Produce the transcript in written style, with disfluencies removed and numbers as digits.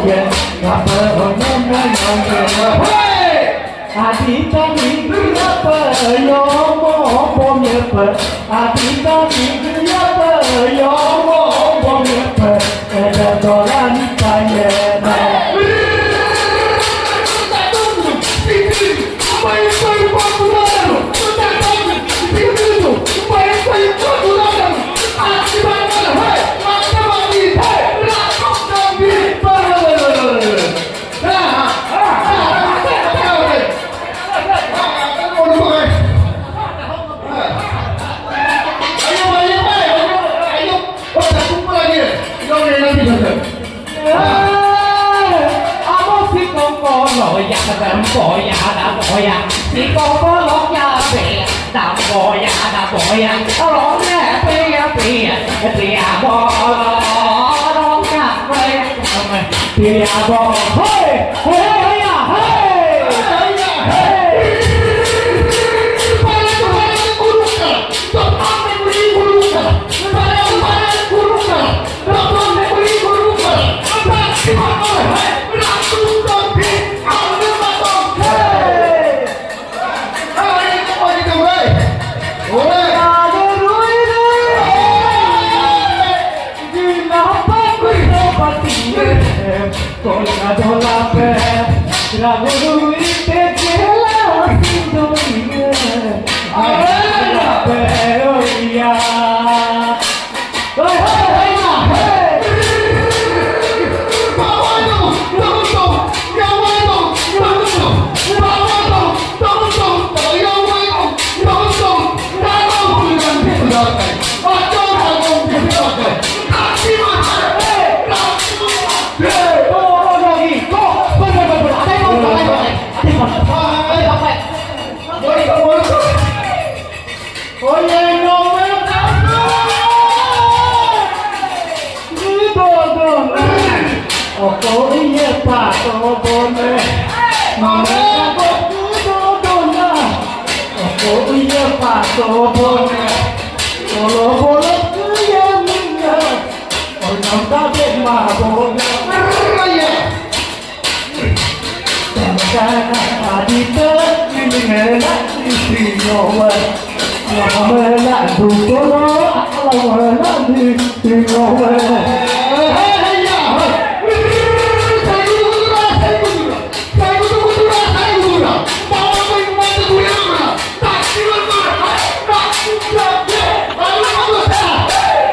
ye ngapa ngapa Adita minggu apa yo mo bom ye pa Adita minggu apa yo mo bom ye pa ada dolan kaya na bỏ nhà đã bỏ nhà chỉ có lót nhà về đã bỏ nhà đã bỏ nhà lót nhà về bỏ lót nhà về bỏ hey hey ya hey Lagu itu jelas dunia, oh iya, Hãy subscribe cho kênh Ghiền Mì Gõ để không bỏ lỡ những video hấp dẫn.